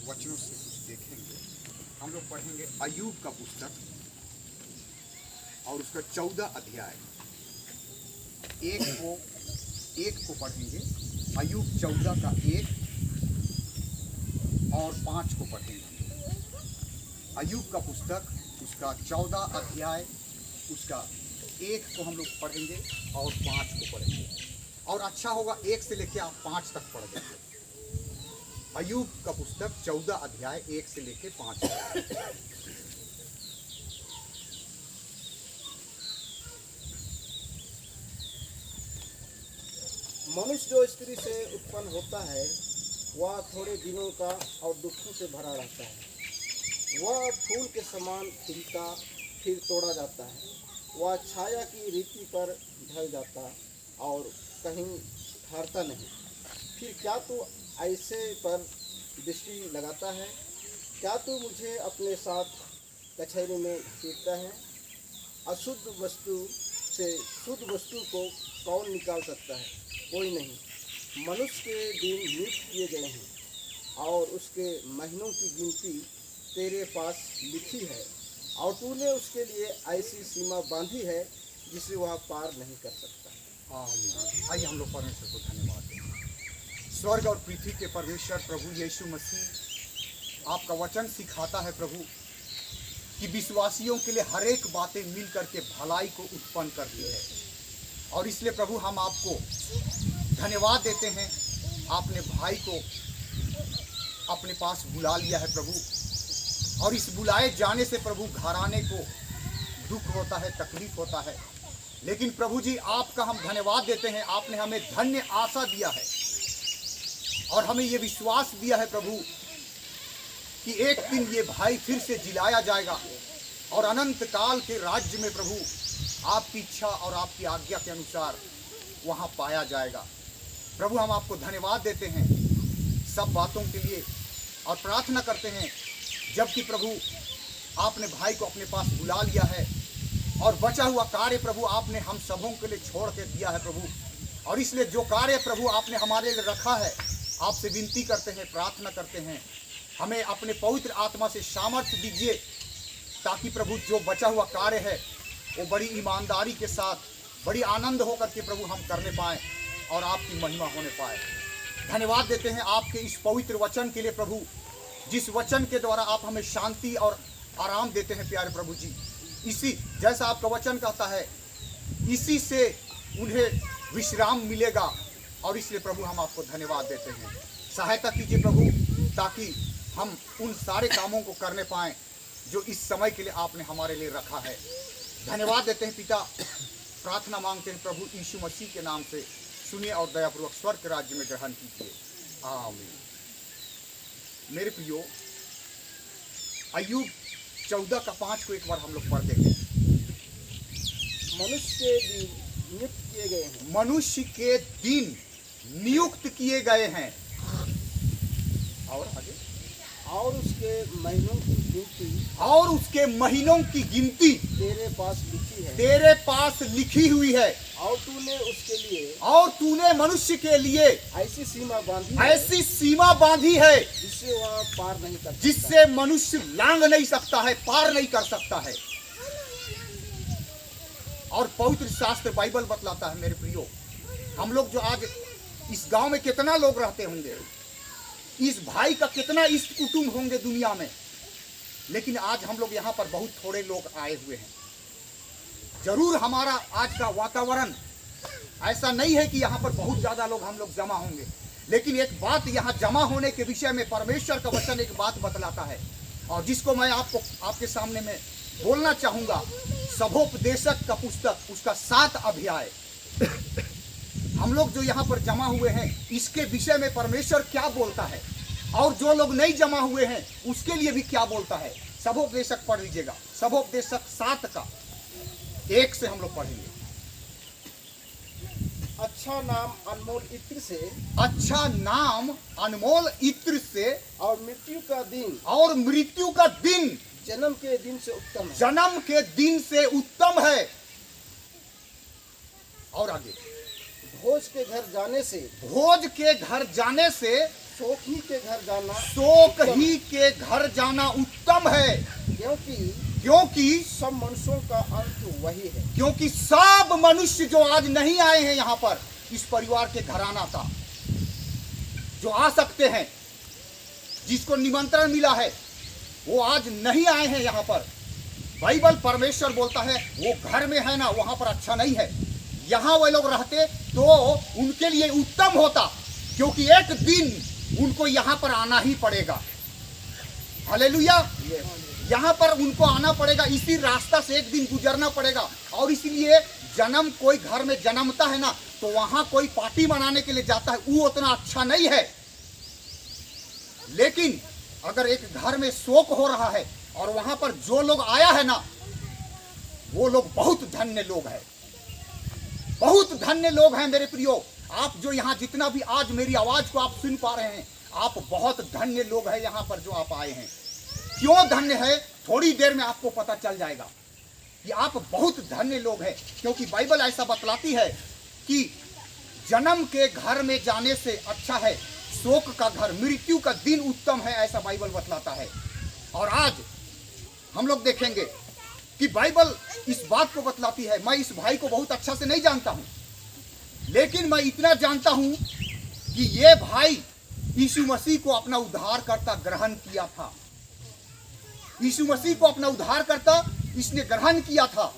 वचनों से कुछ देखेंगे। हम लोग पढ़ेंगे अय्यूब का पुस्तक और उसका 14 अध्याय। एक को पढ़ेंगे, अय्यूब 14 का 1 और 5 को पढ़ेंगे। अय्यूब का पुस्तक उसका 14 अध्याय उसका 1 को हम लोग पढ़ेंगे और 5 को पढ़ेंगे। और अच्छा होगा 1 से लेकर आप 5 तक पढ़ देंगे। अय्यूब का पुस्तक 14 अध्याय 1 से लेकर 5 तक। मनुष्य जो स्त्री से उत्पन्न होता है वह थोड़े दिनों का और दुखों से भरा रहता है। वह फूल के समान खिलता फिर तोड़ा जाता है। वह छाया की रीति पर ढल जाता और कहीं ठहरता नहीं। फिर क्या तू ऐसे पर दृष्टि लगाता है? क्या तू मुझे अपने साथ कचहरी में घसीटता है? अशुद्ध वस्तु से शुद्ध वस्तु को कौन निकाल सकता है? कोई नहीं। मनुष्य के दिन नियुक्त किए गए हैं और उसके महीनों की गिनती तेरे पास लिखी है, और तूने उसके लिए ऐसी सीमा बांधी है जिसे वह पार नहीं कर सकता। आमीन। आइए हम लोग परमेश्वर को धन्यवाद दें। स्वर्ग और पृथ्वी के परमेश्वर प्रभु यीशु मसीह, आपका वचन सिखाता है प्रभु कि विश्वासियों के लिए हर एक बातें मिल करके भलाई को उत्पन्न करती है। और इसलिए प्रभु हम आपको धन्यवाद देते हैं। आपने भाई को अपने पास बुला लिया है प्रभु, और इस बुलाए जाने से प्रभु घराने को दुख होता है, तकलीफ होता है, लेकिन प्रभु जी आपका हम धन्यवाद देते हैं। आपने हमें धन्य आशा दिया है और हमें ये विश्वास दिया है प्रभु कि एक दिन ये भाई फिर से जिलाया जाएगा और अनंत काल के राज्य में प्रभु आपकी इच्छा और आपकी आज्ञा के अनुसार वहाँ पाया जाएगा। प्रभु हम आपको धन्यवाद देते हैं सब बातों के लिए और प्रार्थना करते हैं, जबकि प्रभु आपने भाई को अपने पास बुला लिया है और बचा हुआ कार्य प्रभु आपने हम सबों के लिए छोड़ के दिया है प्रभु। और इसलिए जो कार्य प्रभु आपने हमारे लिए रखा है, आपसे विनती करते हैं, प्रार्थना करते हैं, हमें अपने पवित्र आत्मा से सामर्थ्य दीजिए, ताकि प्रभु जो बचा हुआ कार्य है वो बड़ी ईमानदारी के साथ, बड़ी आनंद होकर के प्रभु हम करने पाएँ और आपकी महिमा होने पाए। धन्यवाद देते हैं आपके इस पवित्र वचन के लिए प्रभु, जिस वचन के द्वारा आप हमें शांति और आराम देते हैं प्यारे प्रभु जी। इसी जैसा आपका वचन कहता है, इसी से उन्हें विश्राम मिलेगा। और इसलिए प्रभु हम आपको धन्यवाद देते हैं। सहायता कीजिए प्रभु, ताकि हम उन सारे कामों को करने पाएँ जो इस समय के लिए आपने हमारे लिए रखा है। धन्यवाद देते हैं पिता, प्रार्थना मांगते हैं प्रभु यीशु मसीह के नाम से, सुनिए और दयापूर्वक स्वर्ग के राज्य में ग्रहण कीजिए। आमीन। मेरे प्रियो, अय्यूब 14 का 5 को एक बार हम लोग पढ़ देंगे। मनुष्य के दिन नियुक्त किए गए हैं। मनुष्य के दिन नियुक्त किए गए हैं। और आगे, और उसके महीनों की गिनती और उसके महीनों की गिनती तेरे पास लिखी है, तेरे पास लिखी हुई है। और तूने उसके लिए और तूने मनुष्य के लिए ऐसी सीमा बांधी है ऐसी सीमा बांधी है जिससे वह पार नहीं कर सकता। जिससे मनुष्य लांघ नहीं सकता है, पार नहीं कर सकता है। और पवित्र शास्त्र बाइबल बतलाता है मेरे प्रियो, हम लोग जो आज इस गांव में कितना लोग रहते होंगे, इस भाई का कितना इष्ट कुटुंब होंगे दुनिया में, लेकिन आज हम लोग यहाँ पर बहुत थोड़े लोग आए हुए हैं। जरूर हमारा आज का वातावरण ऐसा नहीं है कि यहाँ पर बहुत ज़्यादा लोग हम लोग जमा होंगे, लेकिन एक बात यहाँ जमा होने के विषय में परमेश्वर का वचन एक बात बतलाता है, और जिसको मैं आपको आपके सामने में बोलना चाहूँगा। सभोपदेशक का पुस्तक उसका 7 अध्याय, हम लोग जो यहाँ पर जमा हुए हैं इसके विषय में परमेश्वर क्या बोलता है, और जो लोग नहीं जमा हुए हैं उसके लिए भी क्या बोलता है। सभोपदेशक पढ़ लीजिएगा, सभोपदेशक 7 का 1 से हम लोग पढ़ेंगे। अच्छा नाम अनमोल इत्र से, अच्छा नाम अनमोल इत्र से, और मृत्यु का दिन, और मृत्यु का दिन जन्म के दिन से उत्तम है। जन्म के दिन से उत्तम है। और आगे, भोज के घर जाने से, भोज के घर जाने से शोक ही के घर जाना शोक ही के घर जाना उत्तम है, क्योंकि सब मनुष्यों का अंत वही है। क्योंकि सब मनुष्य जो आज नहीं आए हैं यहाँ पर, इस परिवार के घराना का जो आ सकते हैं, जिसको निमंत्रण मिला है, वो आज नहीं आए हैं यहाँ पर। बाइबल परमेश्वर बोलता है वो घर में है ना, वहां पर अच्छा नहीं है। यहाँ वो लोग रहते तो उनके लिए उत्तम होता, क्योंकि एक दिन उनको यहाँ पर आना ही पड़ेगा। हालेलुया। यहाँ पर उनको आना पड़ेगा, इसी रास्ता से एक दिन गुजरना पड़ेगा। और इसलिए जन्म कोई घर में जन्मता है ना, तो वहां कोई पार्टी मनाने के लिए जाता है, वो उतना अच्छा नहीं है। लेकिन अगर एक घर में शोक हो रहा है और वहां पर जो लोग आया है ना, वो लोग बहुत धन्य लोग हैं, बहुत धन्य लोग हैं मेरे प्रियो। आप जो यहाँ जितना भी आज मेरी आवाज को आप सुन पा रहे हैं, आप बहुत धन्य लोग हैं यहाँ पर जो आप आए हैं। क्यों धन्य है, थोड़ी देर में आपको पता चल जाएगा कि आप बहुत धन्य लोग हैं। क्योंकि बाइबल ऐसा बतलाती है कि जन्म के घर में जाने से अच्छा है शोक का घर, मृत्यु का दिन उत्तम है, ऐसा बाइबल बतलाता है। और आज हम लोग देखेंगे कि बाइबल इस बात को बतलाती है। मैं इस भाई को बहुत अच्छा से नहीं जानता हूं, लेकिन मैं इतना जानता हूं कि ये भाई यीशु मसीह को अपना उद्धारकर्ता ग्रहण किया था। यीशु मसीह को अपना उद्धारकर्ता इसने ग्रहण किया था।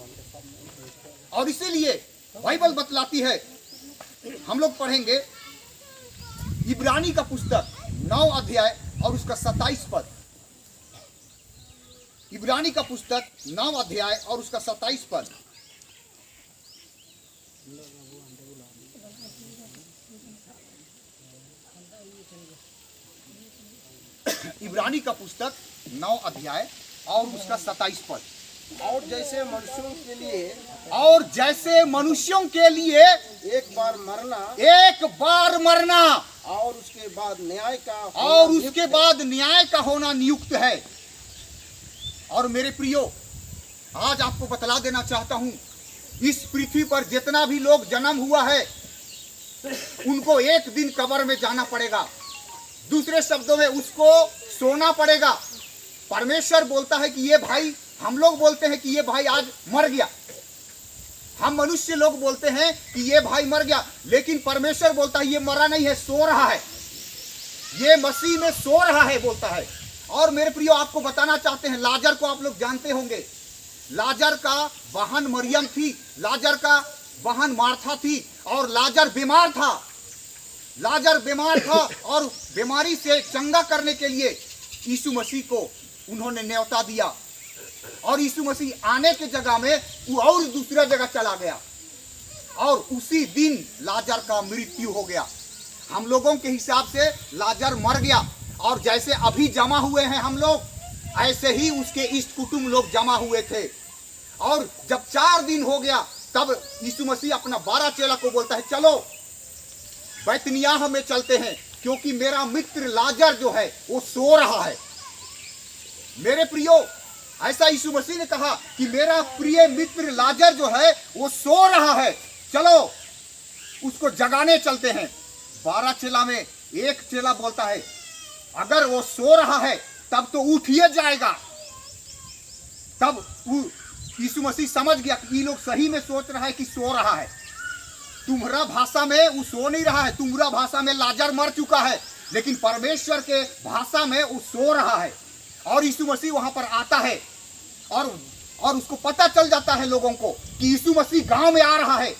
और इसीलिए बाइबल बतलाती है, हम लोग पढ़ेंगे इब्रानी का पुस्तक 9 अध्याय और उसका 27 पद। इब्रानी का पुस्तक 9 अध्याय और उसका 27 पद। इब्रानी का पुस्तक 9 अध्याय और उसका 27 पद। और जैसे मनुष्यों के लिए एक बार मरना और उसके बाद न्याय का होना नियुक्त है। और मेरे प्रियो, आज आपको बतला देना चाहता हूं, इस पृथ्वी पर जितना भी लोग जन्म हुआ है, उनको एक दिन कब्र में जाना पड़ेगा। दूसरे शब्दों में उसको सोना पड़ेगा। परमेश्वर बोलता है कि ये भाई, हम लोग बोलते हैं कि ये भाई आज मर गया, हम मनुष्य लोग बोलते हैं कि ये भाई मर गया, लेकिन परमेश्वर बोलता है ये मरा नहीं है, सो रहा है, ये मसीह में सो रहा है, बोलता है। और मेरे प्रियो, आपको बताना चाहते हैं, लाजर को आप लोग जानते होंगे। लाजर का बहन मरियम थी, लाजर का बहन मार्था थी, और लाजर बीमार था। लाजर बीमार था और बीमारी से चंगा करने के लिए यीशु मसीह को उन्होंने न्योता दिया। और यीशु मसीह आने के जगह में वो और दूसरा जगह चला गया, और उसी दिन लाजर का मृत्यु हो गया। हम लोगों के हिसाब से लाजर मर गया, और जैसे अभी जमा हुए हैं हम लोग, ऐसे ही उसके इष्ट कुटुंब लोग जमा हुए थे। और जब 4 दिन हो गया, तब यीशु मसीह अपना 12 चेला को बोलता है, चलो बैतनियाह में चलते हैं, क्योंकि मेरा मित्र लाजर जो है वो सो रहा है। मेरे प्रियो, ऐसा यीशु मसीह ने कहा कि मेरा प्रिय मित्र लाजर जो है वो सो रहा है, चलो उसको जगाने चलते हैं। 12 चेला में एक चेला बोलता है, अगर वो सो रहा है तब तो उठिए जाएगा। तब यीशु मसीह समझ गया कि ये लोग सही में सोच रहा है कि सो रहा है। तुम्हारा भाषा में वो सो नहीं रहा है, तुम्हारा भाषा में लाजर मर चुका है, लेकिन परमेश्वर के भाषा में वो सो रहा है। और यीशु मसीह वहां पर आता है, और उसको पता चल जाता है लोगों को कि यीशु मसीह गांव में आ रहा है।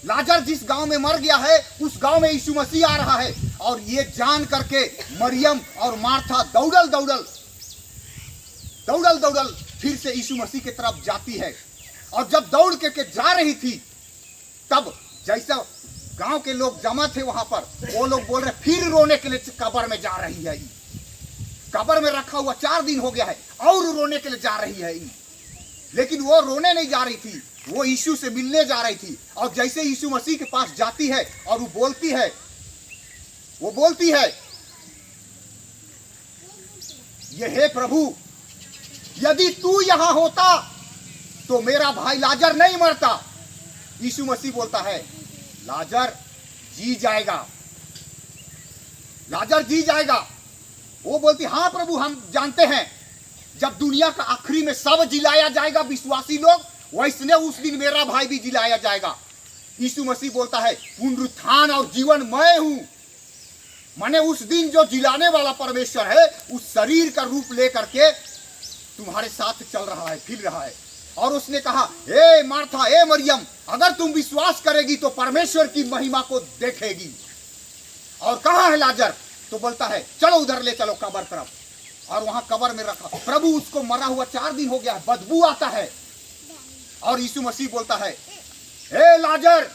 लाजर जिस गांव में मर गया है, उस गांव में यीशु मसीह आ रहा है। और ये जान करके मरियम और मार्था दौड़ल फिर से यीशु मसीह की तरफ जाती है। और जब दौड़ के जा रही थी, तब जैसा गांव के लोग जमा थे वहां पर, वो लोग बोल रहे फिर रोने के लिए कब्र में जा रही है। कब्र में रखा हुआ 4 दिन हो गया है और रोने के लिए जा रही है। लेकिन वो रोने नहीं जा रही थी, वो यीशु से मिलने जा रही थी। और जैसे यीशु मसीह के पास जाती है और वो बोलती है, ये हे प्रभु, यदि तू यहां होता तो मेरा भाई लाजर नहीं मरता। यीशु मसीह बोलता है, लाजर जी जाएगा। लाजर जी जाएगा। वो बोलती हाँ प्रभु हम जानते हैं, जब दुनिया का आखिरी में सब जिलाया जाएगा विश्वासी लोग, वैसने उस दिन मेरा भाई भी जिलाया जाएगा। यीशु मसीह बोलता है पुनरुत्थान और जीवन मैं हूं। माने उस दिन जो जिलाने वाला परमेश्वर है उस शरीर का रूप लेकर के तुम्हारे साथ चल रहा है, फिर रहा है। और उसने कहा ए मार्था, ए मरियम, अगर तुम विश्वास करेगी तो परमेश्वर की महिमा को देखेगी। और कहाँ है लाजर? तो बोलता है चलो उधर ले चलो कब्र तरफ। और वहां कब्र में रखा। प्रभु उसको मरा हुआ 4 दिन हो गया है, बदबू आता है। और यीशु मसीह बोलता है हे लाजर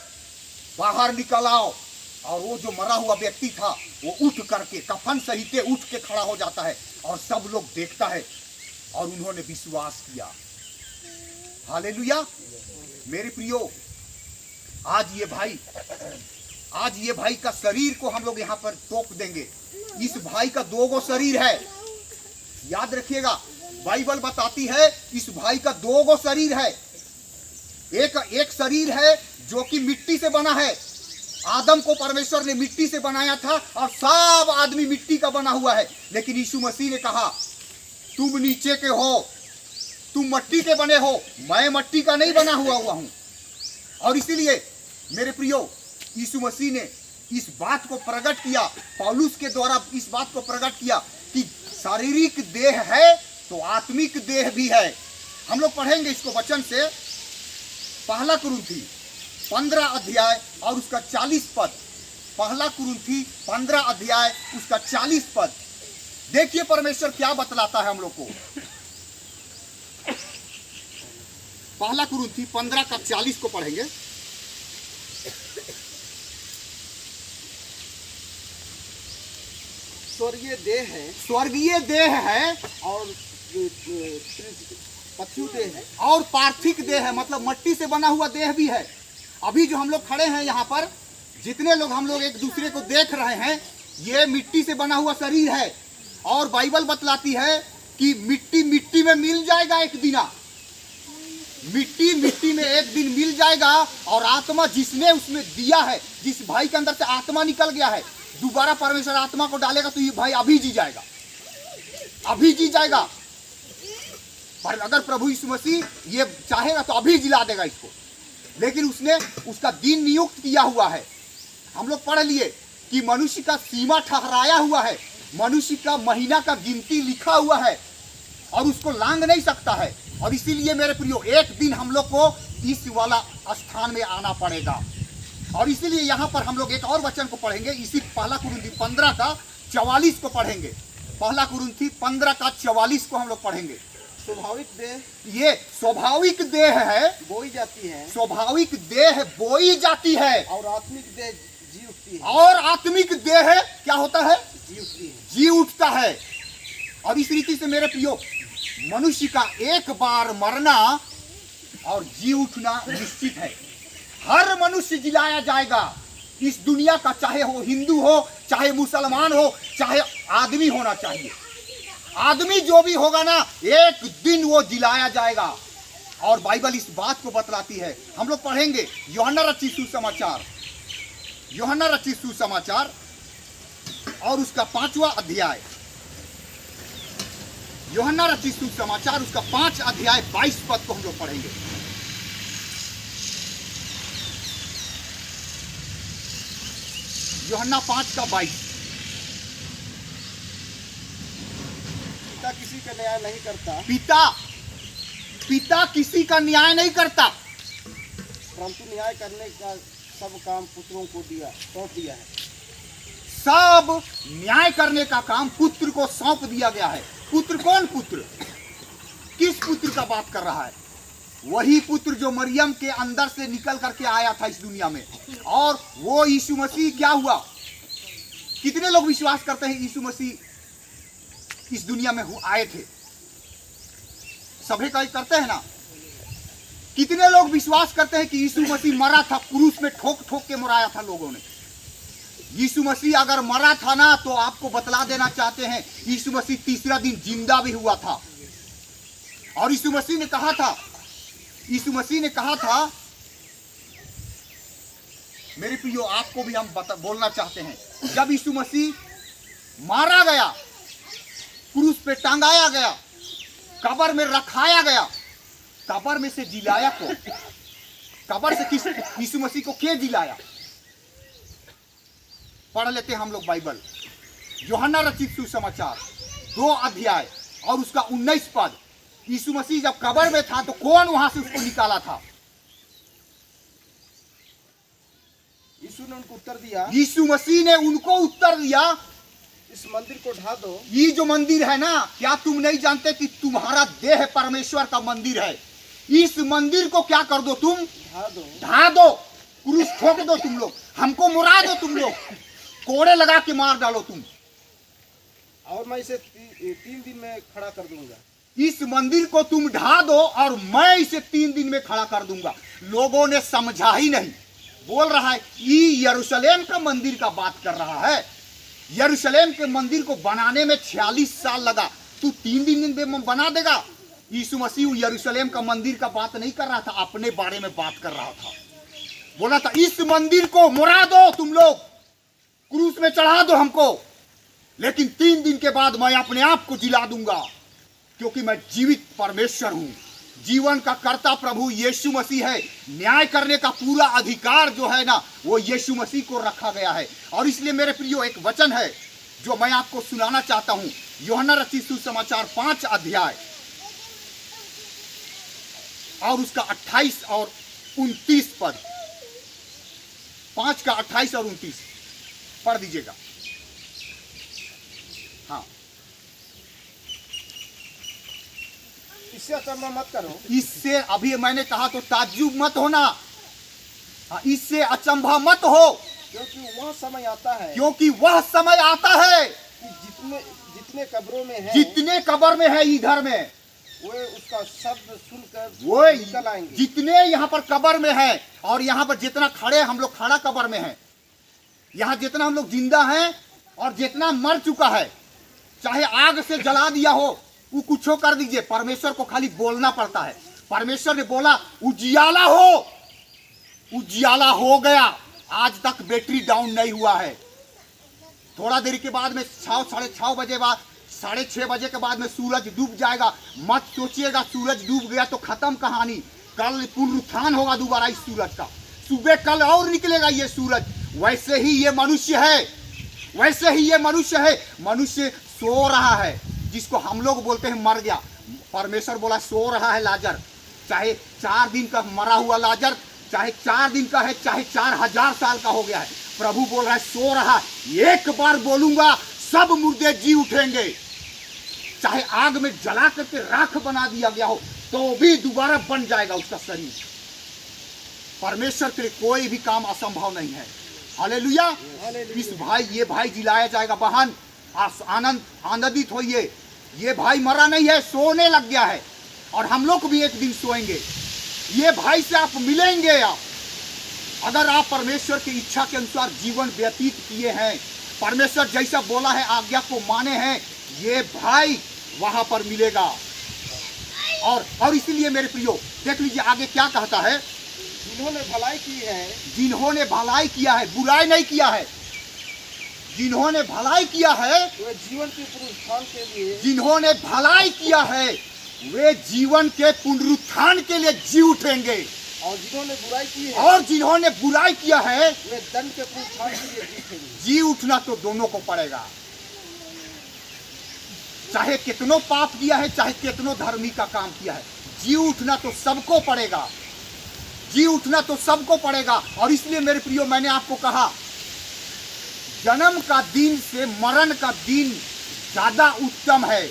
बाहर निकल आओ। और वो जो मरा हुआ व्यक्ति था वो उठ करके कफन सहित उठ के खड़ा हो जाता है और सब लोग देखता है और उन्होंने विश्वास किया। हालेलुया। मेरे प्रियो, आज ये भाई का शरीर को हम लोग यहाँ पर तोप देंगे। इस भाई का 2 गो शरीर है, याद रखिएगा। बाइबल बताती है इस भाई का 2 गो शरीर है। एक शरीर है जो कि मिट्टी से बना है। आदम को परमेश्वर ने मिट्टी से बनाया था और सब आदमी मिट्टी का बना हुआ है। लेकिन यीशु मसीह ने कहा तुम नीचे के हो, तुम मट्टी के बने हो, मैं मट्टी का नहीं बना हुआ हूं। और इसीलिए मेरे प्रियो, यीशु मसीह ने इस बात को प्रकट किया, पौलुस के द्वारा इस बात को प्रकट किया कि शारीरिक देह है तो आत्मिक देह भी है। हम लोग पढ़ेंगे इसको वचन से, पहला कुरिन्थी 15 अध्याय और उसका 40 पद। पहला कुरिन्थी 15 अध्याय उसका 40 पद। देखिए परमेश्वर क्या बतलाता है हम लोग को। पहला कुरिन्थी 15 का 40 को पढ़ेंगे। स्वर्गीय देह है, स्वर्गीय देह है और पशु देह है, और पार्थिक देह है, मतलब मट्टी से बना हुआ देह भी है। अभी जो हम लोग खड़े हैं यहाँ पर, जितने लोग हम लोग एक दूसरे को देख रहे हैं, ये मिट्टी से बना हुआ शरीर है। और बाइबल बतलाती है कि मिट्टी मिट्टी में मिल जाएगा एक दिन, मिट्टी मिट्टी में एक दिन मिल जाएगा। और आत्मा जिसने उसमें दिया है, जिस भाई के अंदर से आत्मा निकल गया है, दोबारा परमेश्वर आत्मा को डालेगा तो ये भाई अभी जी जाएगा, अभी जी जाएगा। पर अगर प्रभु यीशु मसीह ये चाहेगा तो अभी जिला देगा इसको। लेकिन उसने उसका दिन नियुक्त किया हुआ है। हम लोग पढ़ लिए कि मनुष्य का सीमा ठहराया हुआ है, मनुष्य का महीना का गिनती लिखा हुआ है और उसको लांग नहीं सकता है। और इसीलिए मेरे प्रियो, एक दिन हम लोग को इस वाला स्थान में आना पड़ेगा। और इसीलिए यहाँ पर हम लोग एक और वचन को पढ़ेंगे, इसी पहला कुरिन्थी 15 का 44 को पढ़ेंगे। पहला कुरिन्थी 15 का 44 को हम लोग पढ़ेंगे। स्वाभाविक देह, ये स्वाभाविक देह है, बोई जाती है, स्वाभाविक देह बोई जाती है, और आत्मिक देह जी उठती है, और आत्मिक देह क्या होता है? जी उठती है, जी उठता है। और इस रीति से मेरे प्रियो, मनुष्य का एक बार मरना और जी उठना निश्चित है। हर मनुष्य जिलाया जाएगा इस दुनिया का, चाहे वो हिंदू हो, चाहे मुसलमान हो, चाहे आदमी होना चाहिए। आदमी जो भी होगा ना, एक दिन वो जिलाया जाएगा। और बाइबल इस बात को बतलाती है। हम लोग पढ़ेंगे यूहन्ना रचित सुसमाचार, यूहन्ना रचित सुसमाचार और उसका 5वां अध्याय, यूहन्ना रचित सुसमाचार उसका 5 अध्याय 22 पद को हम लोग पढ़ेंगे। यूहन्ना 5 का 22। पिता किसी का न्याय नहीं करता, पिता किसी का न्याय नहीं करता, परंतु न्याय करने का सब काम पुत्रों को सौंप दिया है। सब न्याय करने का काम पुत्र को सौंप दिया गया है। पुत्र कौन पुत्र? किस पुत्र का बात कर रहा है? वही पुत्र जो मरियम के अंदर से निकल करके आया था इस दुनिया में। और वो यीशु मसीह क्या हुआ? कितने लोग विश्वास करते हैं यीशु मसीह इस दुनिया में आए थे? सभी कहीं करते हैं ना? कितने लोग विश्वास करते हैं कि यीशु मसीह मरा था, क्रूस में ठोक ठोक के मराया था लोगों ने? यीशु मसीह अगर मरा था ना, तो आपको बतला देना चाहते हैं यीशु मसीह तीसरा दिन जिंदा भी हुआ था। और यीशु मसीह ने कहा था, मेरे प्रियो आपको भी हम बोलना चाहते हैं, जब यीशु मसीह मारा गया, क्रूस पे टांगाया गया, कब्र में रखाया गया, कब्र में से जिलाया को, कब्र से किस यीशु मसीह को क्या जिलाया? पढ़ लेते हैं हम लोग बाइबल। यूहन्ना रचित सुसमाचार 2 अध्याय और उसका 19 पद। यीशु मसीह जब कब्र में था तो कौन वहां से उसको निकाला था? यीशु ने उनको उत्तर दिया, यीशु मसीह ने उनको उत्तर दिया, इस मंदिर को ढा दो। ये जो मंदिर है ना, क्या तुम नहीं जानते कि तुम्हारा देह परमेश्वर का मंदिर है? इस मंदिर को क्या कर दो? तुम ढा दो, ढा दो, क्रूस ठोक दो, तुम लोग हमको मुरा दो, तुम लोग कोड़े लगा के मार डालो तुम, और मैं इसे 3 दिन में खड़ा कर दूंगा। इस मंदिर को तुम ढा दो और मैं इसे 3 दिन में खड़ा कर दूंगा। लोगों ने समझा ही नहीं। बोल रहा है ये यरूशलेम का मंदिर का बात कर रहा है। यरूशलेम के मंदिर को बनाने में 46 साल लगा, तू 3 दिन में बना देगा? यीशु मसीह यरूशलेम का मंदिर का बात नहीं कर रहा था, अपने बारे में बात कर रहा था। बोला था इस मंदिर को मुरा दो, तुम लोग क्रूस में चढ़ा दो हमको, लेकिन 3 दिन के बाद मैं अपने आप को जिला दूंगा, क्योंकि मैं जीवित परमेश्वर हूं। जीवन का कर्ता प्रभु यीशु मसीह है। न्याय करने का पूरा अधिकार जो है ना, वो यीशु मसीह को रखा गया है। और इसलिए मेरे प्रियो एक वचन है जो मैं आपको सुनाना चाहता हूं। यूहन्ना रचित सुसमाचार 5 अध्याय और उसका 28 और 29 पद। 5 का 28 और 29 पढ़ दीजिएगा। हाँ, इससे अचंभा मत करो। इससे अभी मैंने कहा तो ताज्जुब मत होना। हाँ, इससे अचंभा मत हो, क्योंकि वह समय आता है, क्योंकि वह समय आता है कि जितने कब्रों में है, जितने कब्र में है इधर में, वे उसका शब्द सुनकर वो निकल आएंगे। जितने यहाँ पर कब्र में है और यहाँ पर जितना खड़े हम लोग खड़ा कब्र में है, यहाँ जितना हम लोग जिंदा हैं और जितना मर चुका है, चाहे आग से जला दिया हो, वो कुछ कर दीजिए, परमेश्वर को खाली बोलना पड़ता है। परमेश्वर ने बोला उजियाला हो, उजियाला हो गया। आज तक बैटरी डाउन नहीं हुआ है। थोड़ा देर के बाद में 6:30 बजे बाद 6:30 बजे के बाद में सूरज डूब जाएगा। मत सोचिएगा सूरज डूब गया तो खत्म कहानी। कल पुनरुत्थान होगा दोबारा इस सूरज का। सुबह कल और निकलेगा ये सूरज। वैसे ही ये मनुष्य है, वैसे ही ये मनुष्य है। मनुष्य सो रहा है, जिसको हम लोग बोलते हैं मर गया। परमेश्वर बोला सो रहा है लाजर। चाहे 4 दिन का मरा हुआ लाजर, चाहे 4 दिन का है, चाहे 4000 साल का हो गया है, प्रभु बोल रहा है सो रहा। एक बार बोलूंगा सब मुर्दे जी उठेंगे। चाहे आग में जला करके राख बना दिया गया हो तो भी दोबारा बन जाएगा उसका शरीर। परमेश्वर के लिए कोई भी काम असंभव नहीं है। हालेलुया। इस भाई, ये भाई जिलाया जाएगा। बहन आनंदित होइए, ये भाई मरा नहीं है, सोने लग गया है। और हम लोग भी एक दिन सोएंगे। ये भाई से आप मिलेंगे। आप अगर आप परमेश्वर की इच्छा के अनुसार जीवन व्यतीत किए हैं, परमेश्वर जैसा बोला है आज्ञा को माने हैं, ये भाई वहां पर मिलेगा। और इसीलिए मेरे प्रियो देख लीजिए आगे क्या कहता है। जिन्होंने भलाई की है, जिन्होंने भलाई किया है, बुराई नहीं किया है, जिन्होंने भलाई किया है, वे जीवन के पुनरुत्थान के लिए, जिन्होंने भलाई किया है वे जीवन के पुनरुत्थान के लिए जी उठेंगे। और जिन्होंने बुराई की है, और जिन्होंने बुराई किया है वे दंड के पुनरुत्थान के लिए जी उठेंगे। जी उठना तो दोनों को पड़ेगा। चाहे कितनों पाप किया है, चाहे कितनों धर्मी का काम किया है, जी उठना तो सबको पड़ेगा। जी उठना तो सबको पड़ेगा। और इसलिए मेरे प्रियो मैंने आपको कहा जन्म का दिन से मरण का दिन ज्यादा उत्तम है।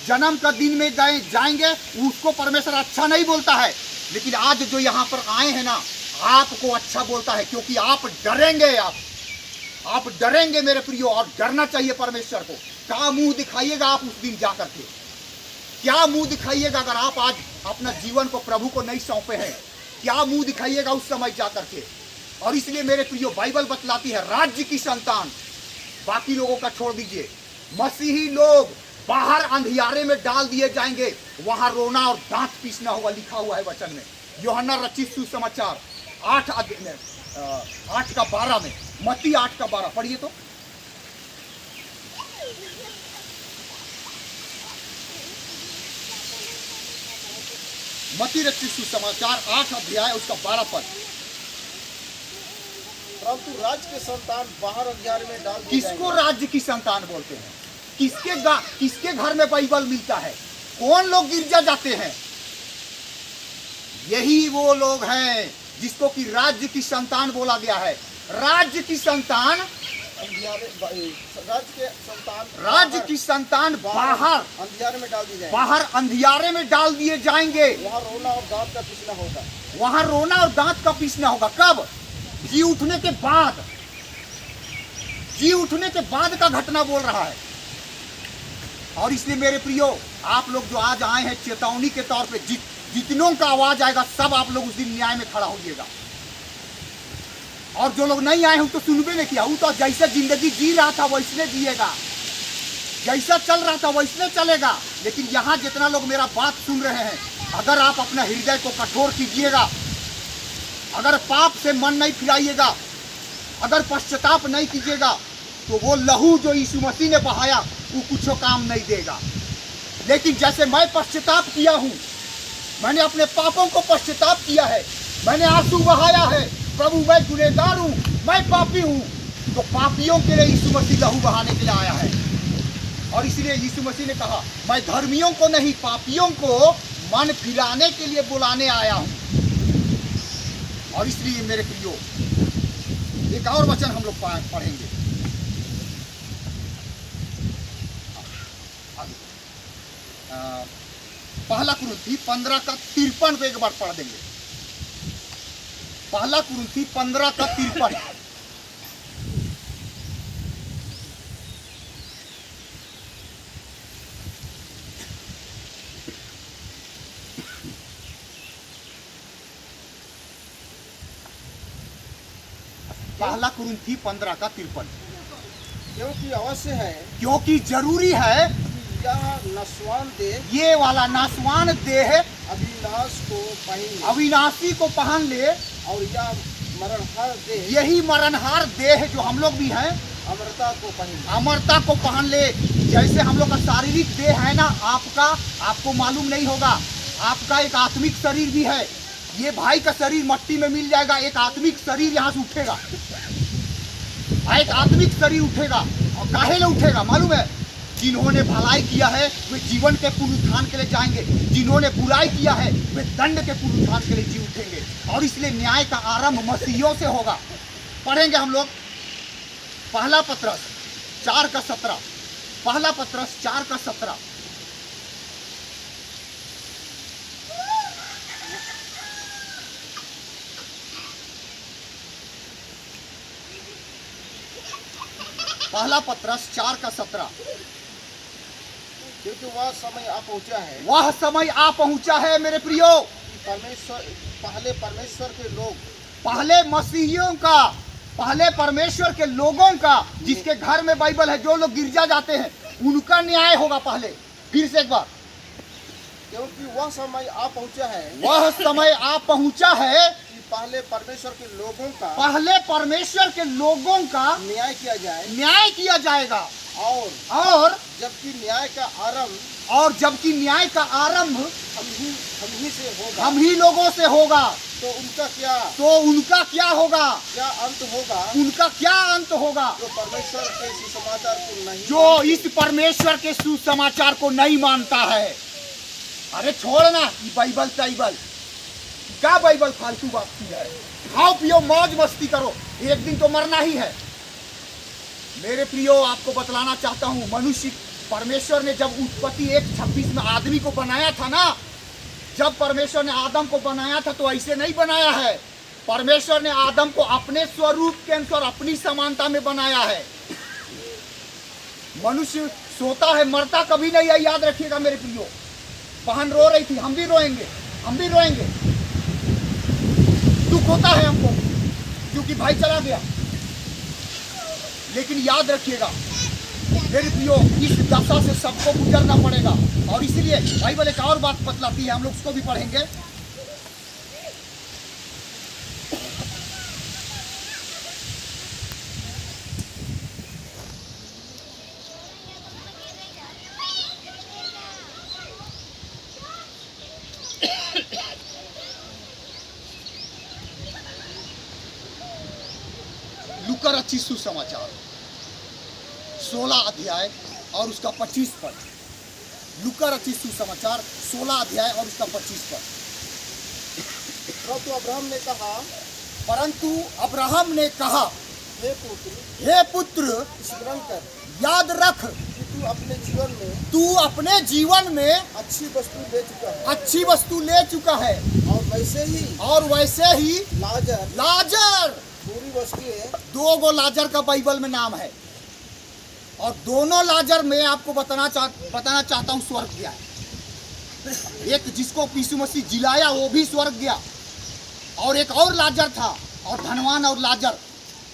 जन्म का दिन में जाएंगे उसको परमेश्वर अच्छा नहीं बोलता है, लेकिन आज जो यहाँ पर आए हैं ना, आपको अच्छा बोलता है, क्योंकि आप डरेंगे। आप डरेंगे मेरे प्रियो, और डरना चाहिए परमेश्वर को। क्या मुंह दिखाइएगा आप उस दिन जा करके? क्या मुंह दिखाइएगा अगर आप आज अपना जीवन को प्रभु को नहीं सौंपे हैं? क्या मुंह दिखाइएगा उस समय जा करके? और इसलिए मेरे प्रियो बाइबल बतलाती है राज्य की संतान, बाकी लोगों का छोड़ दीजिए, मसीही लोग बाहर अंधियारे में डाल दिए जाएंगे, वहां रोना और दांत पीसना होगा। लिखा हुआ है वचन में, यूहन्ना रचित सुसमाचार 8 का 12 में, मत्ती 8 का 12 पढ़िए तो। मत्ती रचित सुसमाचार 8 अध्याय उसका 12 पद। परंतु राज्य के संतान बाहर अंधियारे में डाल दिए किसको जाएंगे। राज्य की संतान बोलते हैं? किसके घर में बाइबल मिलता है? कौन लोग गिरजा जाते हैं? यही वो लोग हैं जिसको कि राज्य की संतान बोला गया है। राज्य की संतान, राज्य की संतान बाहर अंधियारे में डाल दिए जाएंगे। बाहर अंधियारे में डाल दिए जाएंगे। वहाँ रोना और दांत का पीसना होगा। वहां रोना और दांत का पीसना होगा। कब? जी उठने के बाद। जी उठने के बाद का घटना बोल रहा है। और इसलिए मेरे प्रियो, आप लोग जो आज आए हैं चेतावनी के तौर पे, जितनों का आवाज आएगा सब आप लोग उस दिन न्याय में खड़ा होइएगा। और जो लोग नहीं आए हैं तो सुनबे नहीं किया, वो तो जैसे जिंदगी जी रहा था वैसने जिएगा, जैसा चल रहा था वैसने चलेगा। लेकिन यहाँ जितना लोग मेरा बात सुन रहे हैं, अगर आप अपना हृदय को कठोर कीजिएगा, अगर पाप से मन नहीं फिराइएगा, अगर पश्चाताप नहीं कीजिएगा, तो वो लहू जो यीशु मसीह ने बहाया वो कुछ काम नहीं देगा। लेकिन जैसे मैं पश्चाताप किया हूँ, मैंने अपने पापों को पश्चाताप किया है, मैंने आंसू बहाया है, प्रभु मैं गुनहगार हूँ, मैं पापी हूँ, तो पापियों के लिए यीशु मसीह लहू बहाने के लिए आया है। और इसलिए यीशु मसीह ने कहा, मैं धर्मियों को नहीं पापियों को मन फिराने के लिए बुलाने आया हूँ। और इसलिए मेरे प्रियो, एक और वचन हम लोग पढ़ेंगे। पहला कुरिन्थी 15 का 53 को एक बार पढ़ देंगे। पहला कुरिन्थी 15 का 53। पहला कुरिन्थी 15 का 53। क्योंकि अवश्य है, क्योंकि जरूरी है, यह नस्वान देह, ये वाला नासवान देह अविनाश को पहन, अविनाशी को पहन ले, और यह मरणहार देह, यही मरणहार देह जो हम लोग भी हैं, अमरता को पहन। अमरता को पहन ले। जैसे हम लोग का शारीरिक देह है ना, आपको मालूम नहीं होगा, आपका एक आत्मिक शरीर भी है। ये भाई का शरीर मट्टी में मिल जाएगा, एक आत्मिक शरीर यहाँ से उठेगा, एक आत्मिक शरीर उठेगा। और काहे ले उठेगा मालूम है? जिन्होंने भलाई किया है वे जीवन के पुनरुत्थान के लिए जाएंगे, जिन्होंने बुराई किया है वे दंड के पुनरुत्थान के लिए जी उठेंगे। और इसलिए न्याय का आरंभ मसीहियों से होगा। पढ़ेंगे हम लोग पहला पत्रस 4 का 17। पहला पत्रस 4 का 17। पहला पत्रस 4 का 17। क्योंकि वह समय आ पहुंचा है, वह समय आ पहुंचा है मेरे प्रियो, पहले परमेश्वर के लोग, पहले मसीहियों का, पहले परमेश्वर के लोगों का, जिसके घर में बाइबल है, जो लोग गिरजा जाते हैं, उनका न्याय होगा पहले। फिर से एक बार, क्योंकि वह समय आ पहुंचा है, वह समय आ पहुंचा है कि पहले परमेश्वर के लोगों का, पहले परमेश्वर के लोगों का न्याय किया जाए, न्याय किया जाएगा। और जबकि न्याय का आरंभ, और जबकि न्याय का आरंभ हम ही से होगा, हम ही लोगों से होगा, तो उनका क्या होगा, क्या अंत होगा, उनका क्या अंत होगा, जो परमेश्वर के सुसमाचार को नहीं, जो इस परमेश्वर के सुसमाचार को नहीं मानता है। अरे छोड़ना ये बाइबल क्या बाइबल फालतू बात की है। खाओ पियो मौज मस्ती करो, एक दिन तो मरना ही है। मेरे प्रियो, आपको बतलाना चाहता हूँ, मनुष्य, परमेश्वर ने जब उत्पत्ति 1:26 में आदमी को बनाया था ना, जब परमेश्वर ने आदम को बनाया था तो ऐसे नहीं बनाया है। परमेश्वर ने आदम को अपने स्वरूप के अनुसार अपनी समानता में बनाया है। मनुष्य सोता है, मरता कभी नहीं है, याद रखिएगा मेरे प्रियो। बहन रो रही थी, हम भी रोएंगे, दुख होता है हमको क्योंकि भाई चला गया। लेकिन याद रखिएगा मेरे प्रियो, इस दशा से सबको गुजरना पड़ेगा। और इसीलिए बाइबल एक और बात बतलाती है, हम लोग उसको भी पढ़ेंगे। रचित सुसमाचार 16 अध्याय और उसका 25 पद। लूका रचित सुसमाचार 16 अध्याय और उसका 25 पद। परंतु अब्राहम ने कहा, हे पुत्र, स्मरण कर याद रख कि तू अपने जीवन में अच्छी वस्तु ले चुका है और वैसे ही लाजर बुरी वस्तुएं 2 गो लाजर का बाइबल में नाम है, और दोनों लाजर मैं आपको बताना चाहता हूँ स्वर्ग गया है। एक जिसको यीशु मसीह जिलाया वो भी स्वर्ग गया, और एक और लाजर था, और धनवान और लाजर,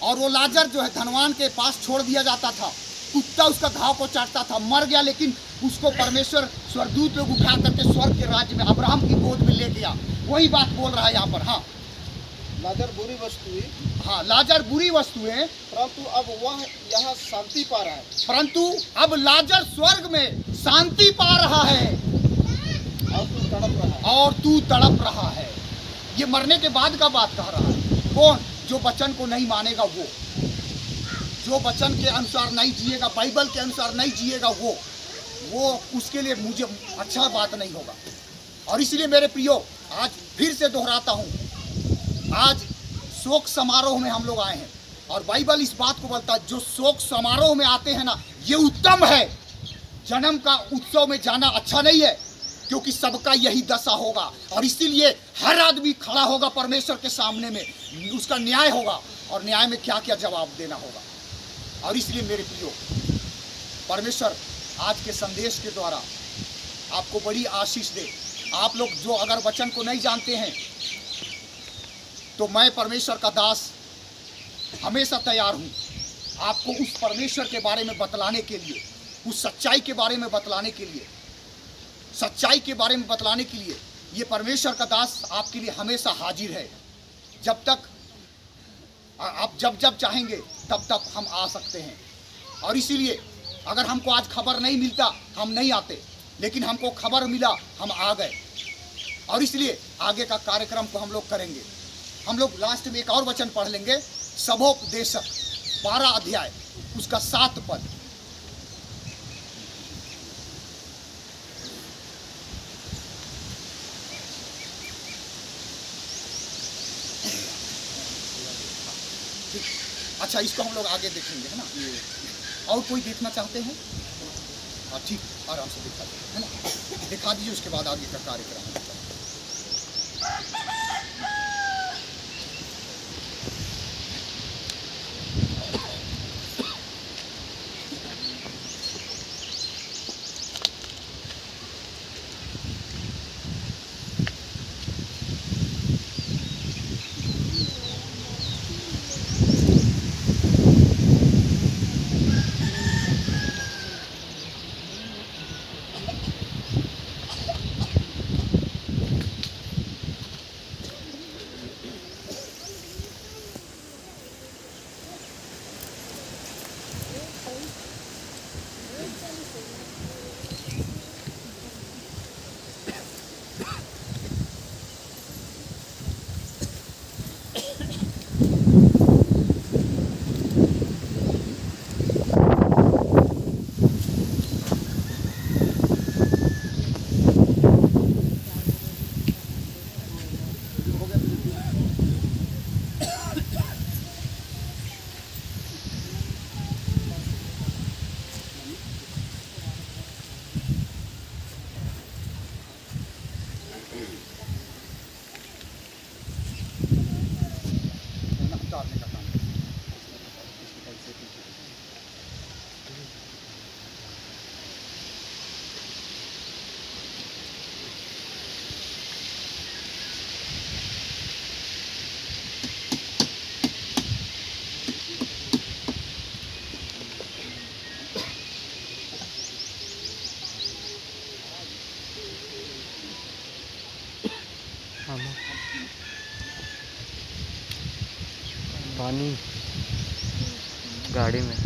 और वो लाजर जो है धनवान के पास छोड़ दिया जाता था, कुत्ता उसका घाव को चाटता था, मर गया, लेकिन उसको परमेश्वर स्वर्गदूत लोग उठा करके स्वर्ग के राज्य में अब्राहम की गोद में ले गया। वही बात बोल रहा है यहाँ पर। हाँ, लाजर बुरी वस्तुएं, हाँ, लाजर बुरी वस्तुएं, परंतु अब वह यहाँ शांति पा रहा है। परंतु अब लाजर स्वर्ग में शांति पा रहा है और तू तड़प रहा है। ये मरने के बाद का बात कह रहा है। कौन? जो वचन को नहीं मानेगा, वो जो वचन के अनुसार नहीं जिएगा, बाइबल के अनुसार नहीं जिएगा, वो उसके लिए मुझे अच्छा बात नहीं होगा। और इसलिए मेरे प्रियो, आज फिर से दोहराता हूँ, आज शोक समारोह में हम लोग आए हैं, और बाइबल इस बात को बोलता है, जो शोक समारोह में आते हैं ना, ये उत्तम है। जन्म का उत्सव में जाना अच्छा नहीं है, क्योंकि सबका यही दशा होगा, और इसीलिए हर आदमी खड़ा होगा परमेश्वर के सामने में, उसका न्याय होगा, और न्याय में क्या क्या जवाब देना होगा। और इसलिए मेरे प्रियो, परमेश्वर आज के संदेश के द्वारा आपको बड़ी आशीष दे। आप लोग जो अगर वचन को नहीं जानते हैं, तो मैं परमेश्वर का दास हमेशा तैयार हूँ आपको उस परमेश्वर के बारे में बतलाने के लिए, उस सच्चाई के बारे में बतलाने के लिए, सच्चाई के बारे में बतलाने के लिए। ये परमेश्वर का दास आपके लिए हमेशा हाजिर है। जब तक आप जब चाहेंगे तब हम आ सकते हैं। और इसीलिए अगर हमको आज खबर नहीं मिलता, हम नहीं आते, लेकिन हमको खबर मिला, हम आ गए। और इसलिए आगे का कार्यक्रम को हम लोग करेंगे। हम लोग लास्ट में एक और वचन पढ़ लेंगे, सबोपदेशक 12 अध्याय उसका 7 पद। अच्छा, इसको हम लोग आगे देखेंगे, है ना। और कोई देखना चाहते हैं? हाँ, ठीक, आराम से दिखा दीजिए, है ना, दिखा दीजिए, उसके बाद आगे का कार्यक्रम। पानी गाड़ी में।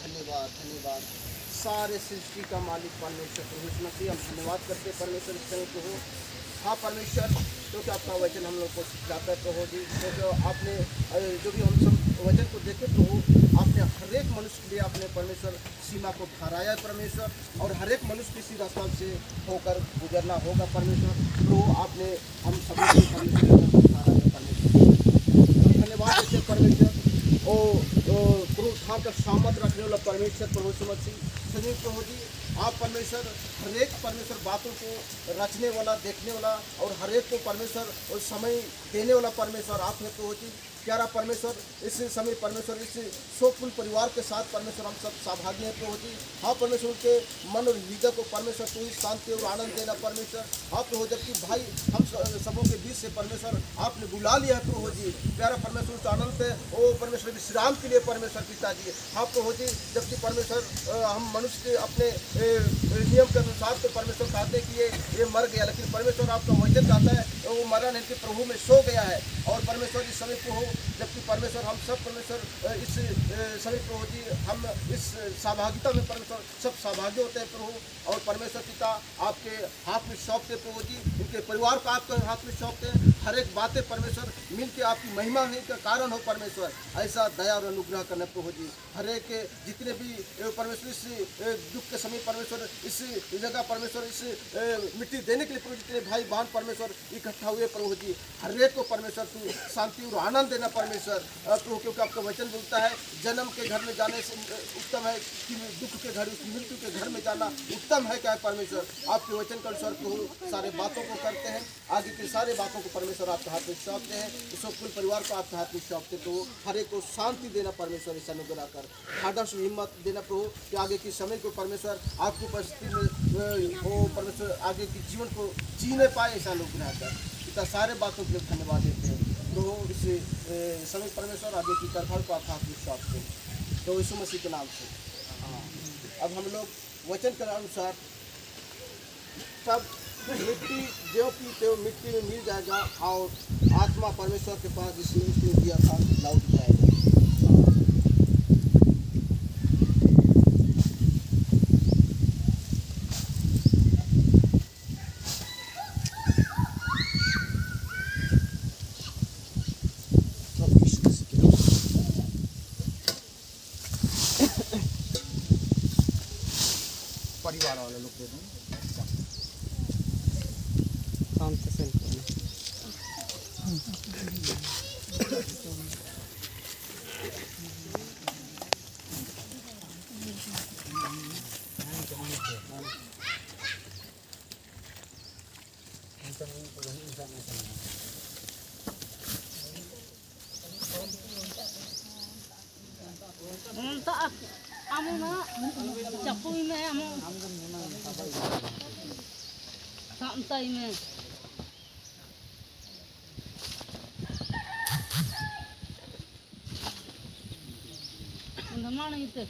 धन्यवाद धन्यवाद। सारे सृष्टि का मालिक परमेश्वर प्रभु यीशु मसीह, हम धन्यवाद करते हैं परमेश्वर इस समय प्रभु। हाँ परमेश्वर, क्योंकि आपका वचन हम लोग को सिखाता है प्रभु जी, क्योंकि आपने जो भी हम सब वचन को देखे प्रभु, आपने हर एक मनुष्य के लिए आपने परमेश्वर सीमा को ठहराया है परमेश्वर, और हर एक मनुष्य किसी रास्ता से होकर गुजरना होगा परमेश्वर। प्रभु आपने हम सभी को परमेश्वर ठहराया है परमेश्वर। धन्यवाद देते हैं परमेश्वर। ओ पुरुषार का सामत रखने वाला परमेश्वर प्रभु यीशु मसीह, सभी प्रभु जी आप परमेश्वर हर एक परमेश्वर बातों को रचने वाला, देखने वाला, और हर एक को परमेश्वर और समय देने वाला परमेश्वर आप है प्रभु जी। प्यारा परमेश्वर, इस समय परमेश्वर इस शोकफुल परिवार के साथ परमेश्वर हम सब सौभाग्य हैं प्रभु जी। हाँ परमेश्वर के मन और हृदय को परमेश्वर तू ही शांति और आनंद देना परमेश्वर। हाँ प्रभु, जबकि भाई हम सबों के बीच से परमेश्वर आपने बुला लिया है प्रभु जी। प्यारा परमेश्वर उस आनंद है ओ परमेश्वर विश्राम के लिए परमेश्वर पिताजी। हाँ प्रभु जी, जबकि परमेश्वर हम मनुष्य के अपने नियम के अनुसार तो परमेश्वर कहते हैं कि ये मर गया, लेकिन परमेश्वर आपका वचन कहता है वो मरण है कि प्रभु में सो गया है। और परमेश्वर इस समय प्रभु, जबकि परमेश्वर हम सब परमेश्वर इस समय प्रभु जी हम इस सहभागिता में परमेश्वर सब सहभागी होते हैं प्रभु। और परमेश्वर पिता आपके हाथ में सौंपते प्रभु जी, उनके परिवार को आपके हाथ में सौंपते हैं। हर एक बातें परमेश्वर मिल के आपकी महिमा होने का कारण हो परमेश्वर। ऐसा दया और अनुग्रह करना प्रभु जी। हर एक जितने भी परमेश्वर इस दुख के समय परमेश्वर इस जगह परमेश्वर इस मिट्टी देने के लिए प्रभु जितने भाई बहन परमेश्वर इकट्ठा हुए प्रभु जी, हर एक को परमेश्वर तू शांति और आनंद देना परमेश्वर प्रभु। क्योंकि आपका वचन बोलता है जन्म के घर में जाने से उत्तम है कि दुख के घर, मृत्यु के घर में जाना उत्तम है क्या है परमेश्वर। आपके वचन के अनुसार प्रभु सारे बातों को करते हैं, आगे की सारी बातों को परमेश्वर आपके हाथ में सौंपते हैं। इस कुल परिवार को आपके हाथ में सौंपते प्रभु। हर एक को शांति देना परमेश्वर, इस अनुग्रह कर ढाढ़स हिम्मत देना प्रभु कि आगे की समय को परमेश्वर आपकी उपस्थिति में वो परमेश्वर आगे के जीवन को जीने पाए, ऐसा अनुग्रह कर। इतना सारे बातों के लिए धन्यवाद देते हैं प्रभु। इस समय परमेश्वर आगे की तरफल को आपके हाथ में सौंपते हैं तो यीशु मसीह के नाम से। अब हम लोग वचन के अनुसार तब मिट्टी जो पीते हो मिट्टी में मिल जाएगा, और आत्मा परमेश्वर के पास जिसने उसने दिया था लौट जाएगा। परिवार वाले लोग दे दें। Amo na, capoy me amo. Santai me. Anda mana itu?